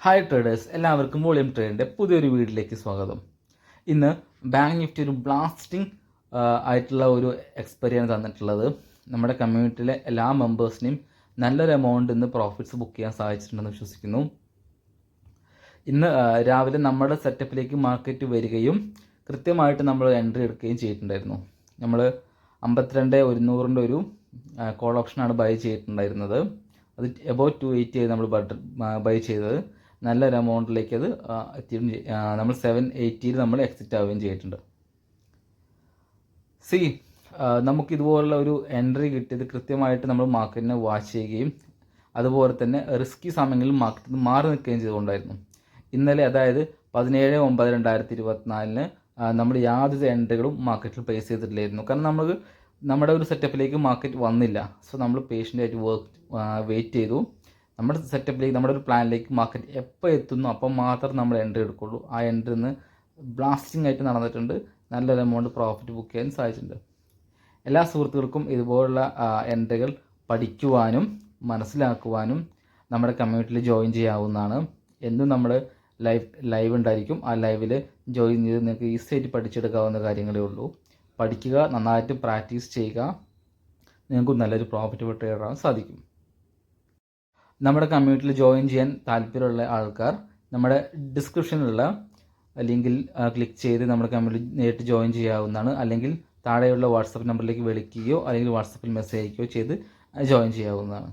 Hi traders, എല്ലാവർക്കും volume ട്രേഡിൻ്റെ പുതിയൊരു വീഡിയോയിലേക്ക് സ്വാഗതം. ഇന്ന് ബാങ്ക് നിഫ്റ്റി ഒരു ബ്ലാസ്റ്റിംഗ് ആയിട്ടുള്ള ഒരു എക്സ്പെരിയാണ് തന്നിട്ടുള്ളത്. നമ്മുടെ കമ്മ്യൂണിറ്റിയിലെ എല്ലാ മെമ്പേഴ്സിനെയും നല്ലൊരു എമൗണ്ട് ഇന്ന് പ്രോഫിറ്റ്സ് ബുക്ക് ചെയ്യാൻ സാധിച്ചിട്ടുണ്ടെന്ന് വിശ്വസിക്കുന്നു. ഇന്ന് രാവിലെ നമ്മുടെ സെറ്റപ്പിലേക്ക് മാർക്കറ്റ് വരികയും കൃത്യമായിട്ട് നമ്മൾ എൻട്രി എടുക്കുകയും ചെയ്തിട്ടുണ്ടായിരുന്നു. നമ്മൾ 52,100 ഒരു കോൾ ഓപ്ഷനാണ് ബൈ ചെയ്തിട്ടുണ്ടായിരുന്നത്. അത് എബൌട്ട് 280 നമ്മൾ ബൈ ചെയ്തത്. നല്ലൊരു എമൗണ്ടിലേക്ക് അത് എത്തിയും നമ്മൾ 780 നമ്മൾ എക്സിറ്റ് ആവുകയും ചെയ്തിട്ടുണ്ട്. നമുക്കിതുപോലുള്ള ഒരു എൻട്രി കിട്ടിയത് കൃത്യമായിട്ട് നമ്മൾ മാർക്കറ്റിനെ വാച്ച് ചെയ്യുകയും അതുപോലെ തന്നെ റിസ്കി സമയങ്ങളിൽ മാർക്കറ്റിൽ നിന്ന് മാറി നിൽക്കുകയും ചെയ്തുകൊണ്ടായിരുന്നു. ഇന്നലെ അതായത് 17/9/2024 നമ്മൾ യാതൊരു എൻട്രികളും മാർക്കറ്റിൽ പ്ലേസ് ചെയ്തിട്ടില്ലായിരുന്നു. കാരണം നമ്മുടെ ഒരു സെറ്റപ്പിലേക്ക് മാർക്കറ്റ് വന്നില്ല. സോ നമ്മൾ പേഷ്യൻ്റായിട്ട് വെയിറ്റ് ചെയ്തു. നമ്മുടെ സെറ്റപ്പിലേക്ക്, നമ്മുടെ ഒരു പ്ലാനിലേക്ക് മാർക്കറ്റ് എപ്പോൾ എത്തുന്നു അപ്പം മാത്രം നമ്മൾ എൻട്രി എടുക്കുള്ളൂ. ആ എൻട്രി നിന്ന് ബ്ലാസ്റ്റിംഗ് ആയിട്ട് നടന്നിട്ടുണ്ട്. നല്ലൊരു എമൗണ്ട് പ്രോഫിറ്റ് ബുക്ക് ചെയ്യാൻ സാധിച്ചിട്ടുണ്ട്. എല്ലാ സുഹൃത്തുക്കൾക്കും ഇതുപോലുള്ള എൻട്രികൾ പഠിക്കുവാനും മനസ്സിലാക്കുവാനും നമ്മുടെ കമ്മ്യൂണിറ്റിയിൽ ജോയിൻ ചെയ്യാവുന്നതാണ്. എന്നും നമ്മൾ ലൈവ് ഉണ്ടായിരിക്കും. ആ ലൈവിൽ ജോയിൻ ചെയ്ത് നിങ്ങൾക്ക് ഈസി ആയിട്ട് പഠിച്ചെടുക്കാവുന്ന കാര്യങ്ങളേ ഉള്ളൂ. പഠിക്കുക, നന്നായിട്ട് പ്രാക്ടീസ് ചെയ്യുക, നിങ്ങൾക്ക് നല്ലൊരു പ്രോഫിറ്റബിൾ ട്രേഡർ ആവാൻ സാധിക്കും. നമ്മുടെ കമ്മ്യൂണിറ്റിയിൽ ജോയിൻ ചെയ്യാൻ താല്പര്യമുള്ള ആൾക്കാർ നമ്മുടെ ഡിസ്ക്രിപ്ഷനിലുള്ള ലിങ്കിൽ ക്ലിക്ക് ചെയ്ത് നമ്മുടെ കമ്മ്യൂണിറ്റി നേരിട്ട് ജോയിൻ ചെയ്യാവുന്നതാണ്. അല്ലെങ്കിൽ താഴെയുള്ള വാട്സപ്പ് നമ്പറിലേക്ക് വിളിക്കുകയോ അല്ലെങ്കിൽ വാട്സപ്പിൽ മെസ്സേജ് അയക്കുകയോ ചെയ്ത് ജോയിൻ ചെയ്യാവുന്നതാണ്.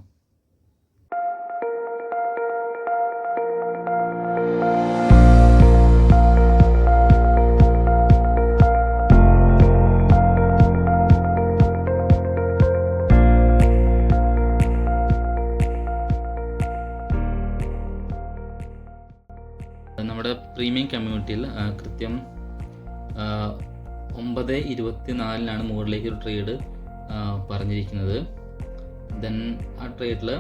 നമ്മുടെ പ്രീമിയം കമ്മ്യൂണിറ്റിയിൽ കൃത്യം 9:24 മുകളിലേക്ക് ഒരു ട്രേഡ് പറഞ്ഞിരിക്കുന്നത്. ദെൻ ആ ട്രേഡിൽ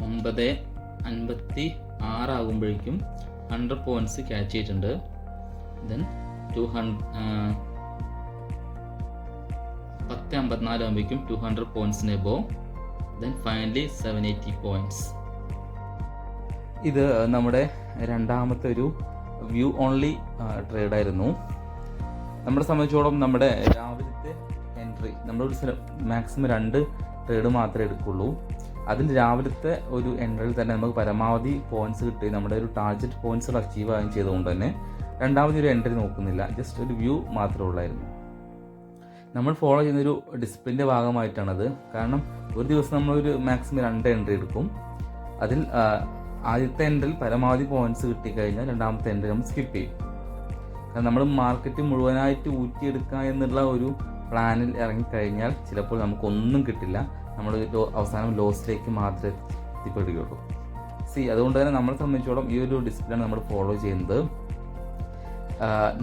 9:56 ആകുമ്പോഴേക്കും 100 പോയിൻറ്റ്സ് ക്യാച്ച് ചെയ്തിട്ടുണ്ട്. ദെൻ 10:54 ആകുമ്പോഴേക്കും 200 പോയിൻറ്റ്സിന് എബോവ്. Then finally 780 points. ഇത് നമ്മുടെ രണ്ടാമത്തെ ഒരു വ്യൂ ഓൺലി ട്രേഡായിരുന്നു. നമ്മളെ സംബന്ധിച്ചോളം നമ്മുടെ രാവിലത്തെ എൻട്രി നമ്മളൊരു മാക്സിമം 2 ട്രേഡ് മാത്രമേ എടുക്കുള്ളൂ. അതിൽ രാവിലത്തെ ഒരു എൻട്രിയിൽ തന്നെ നമുക്ക് പരമാവധി പോയിൻറ്റ്സ് കിട്ടി. നമ്മുടെ ഒരു ടാർഗറ്റ് പോയിൻറ്റ്സുകൾ അച്ചീവ് ആകുകയും ചെയ്തുകൊണ്ട് തന്നെ രണ്ടാമതൊരു എൻട്രി നോക്കുന്നില്ല, ജസ്റ്റ് ഒരു വ്യൂ മാത്രമേ ഉള്ളായിരുന്നു. നമ്മൾ ഫോളോ ചെയ്യുന്നൊരു ഡിസിപ്ലിൻ്റെ ഭാഗമായിട്ടാണത്. കാരണം ഒരു ദിവസം നമ്മളൊരു മാക്സിമം 2 എൻട്രി എടുക്കും. അതിൽ ആദ്യത്തെ എൻട്രിൽ പരമാവധി പോയിൻറ്റ്സ് കിട്ടിക്കഴിഞ്ഞാൽ രണ്ടാമത്തെ എൻട്രി നമ്മൾ സ്കിപ്പ് ചെയ്യും. കാരണം നമ്മൾ മാർക്കറ്റ് മുഴുവനായിട്ട് ഊറ്റിയെടുക്കുക എന്നുള്ള ഒരു പ്ലാനിൽ ഇറങ്ങിക്കഴിഞ്ഞാൽ ചിലപ്പോൾ നമുക്കൊന്നും കിട്ടില്ല. നമ്മൾ അവസാനം ലോസിലേക്ക് മാത്രമേ എത്തിപ്പെടുകയുള്ളൂ. അതുകൊണ്ട് തന്നെ നമ്മളെ സംബന്ധിച്ചോളം ഈ ഒരു ഡിസിപ്ലിനാണ് നമ്മൾ ഫോളോ ചെയ്യുന്നത്.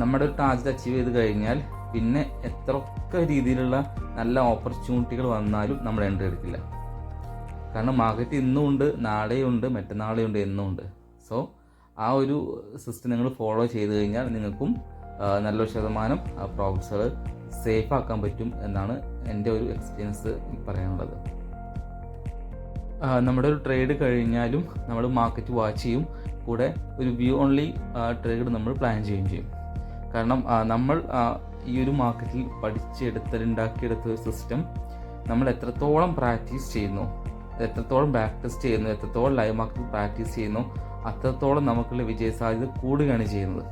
നമ്മുടെ ഒരു ടാർഗറ്റ് അച്ചീവ് ചെയ്ത് കഴിഞ്ഞാൽ പിന്നെ എത്രയൊക്കെ രീതിയിലുള്ള നല്ല ഓപ്പർച്യൂണിറ്റികൾ വന്നാലും നമ്മൾ എൻട്രി എടുക്കില്ല. കാരണം മാർക്കറ്റ് ഇന്നും ഉണ്ട്, നാളെയും ഉണ്ട്, മറ്റന്നാളെയും ഉണ്ട്, എന്നും ഉണ്ട്. സോ ആ ഒരു സിസ്റ്റം നിങ്ങൾ ഫോളോ ചെയ്ത് കഴിഞ്ഞാൽ നിങ്ങൾക്കും നല്ലൊരു ശതമാനം പ്രോഫിറ്റ്സുകൾ സേഫ് ആക്കാൻ പറ്റും എന്നാണ് എൻ്റെ ഒരു എക്സ്പീരിയൻസ് പറയാനുള്ളത്. നമ്മുടെ ഒരു ട്രേഡ് കഴിഞ്ഞാലും നമ്മൾ മാർക്കറ്റ് വാച്ച് ചെയ്യും, കൂടെ ഒരു വ്യൂ ഓൺലി ട്രേഡ് നമ്മൾ പ്ലാൻ ചെയ്യുകയും ചെയ്യും. കാരണം നമ്മൾ ഈ ഒരു മാർക്കറ്റിൽ ഉണ്ടാക്കിയെടുത്ത ഒരു സിസ്റ്റം നമ്മൾ എത്രത്തോളം പ്രാക്ടീസ് ചെയ്യുന്നു, എത്രത്തോളം ബാക്ക് ടെസ്റ്റ് ചെയ്യുന്നു, എത്രത്തോളം ലൈവ് മാർക്കറ്റിൽ പ്രാക്ടീസ് ചെയ്യുന്നു, അത്രത്തോളം നമുക്കുള്ള വിജയസാധ്യത കൂടുകയാണ് ചെയ്യുന്നത്.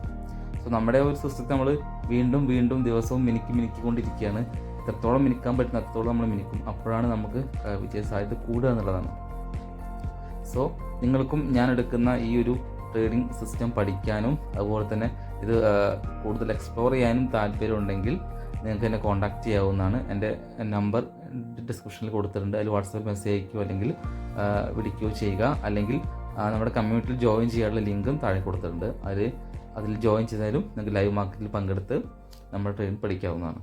സോ നമ്മുടെ ഒരു സിസ്റ്റത്തെ നമ്മൾ വീണ്ടും വീണ്ടും ദിവസവും മിനുക്കിക്കൊണ്ടിരിക്കുകയാണ്. എത്രത്തോളം മിനുക്കാൻ പറ്റുന്ന അത്രത്തോളം നമ്മൾ മിനുക്കും. അപ്പോഴാണ് നമുക്ക് വിജയസാധ്യത കൂടുക എന്നുള്ളതാണ്. സോ നിങ്ങൾക്കും ഞാൻ എടുക്കുന്ന ഈ ഒരു ട്രേഡിംഗ് സിസ്റ്റം പഠിക്കാനും അതുപോലെ തന്നെ ഇത് കൂടുതൽ എക്സ്പ്ലോർ ചെയ്യാനും താല്പര്യമുണ്ടെങ്കിൽ നിങ്ങൾക്ക് എന്നെ കോൺടാക്റ്റ് ചെയ്യാവുന്നതാണ്. എൻ്റെ നമ്പർ ഡിസ്ക്രിപ്ഷനിൽ കൊടുത്തിട്ടുണ്ട്. അതിൽ വാട്സാപ്പ് മെസ്സേജ് അയക്കുകയോ അല്ലെങ്കിൽ വിളിക്കുകയോ ചെയ്യുക. അല്ലെങ്കിൽ നമ്മുടെ കമ്മ്യൂണിറ്റിയിൽ ജോയിൻ ചെയ്യാനുള്ള ലിങ്കും താഴെ കൊടുത്തിട്ടുണ്ട്. അതിൽ ജോയിൻ ചെയ്താലും നിങ്ങൾക്ക് ലൈവ് മാർക്കറ്റിൽ പങ്കെടുത്ത് നമ്മുടെ ട്രെയിൻ പഠിക്കാവുന്നതാണ്.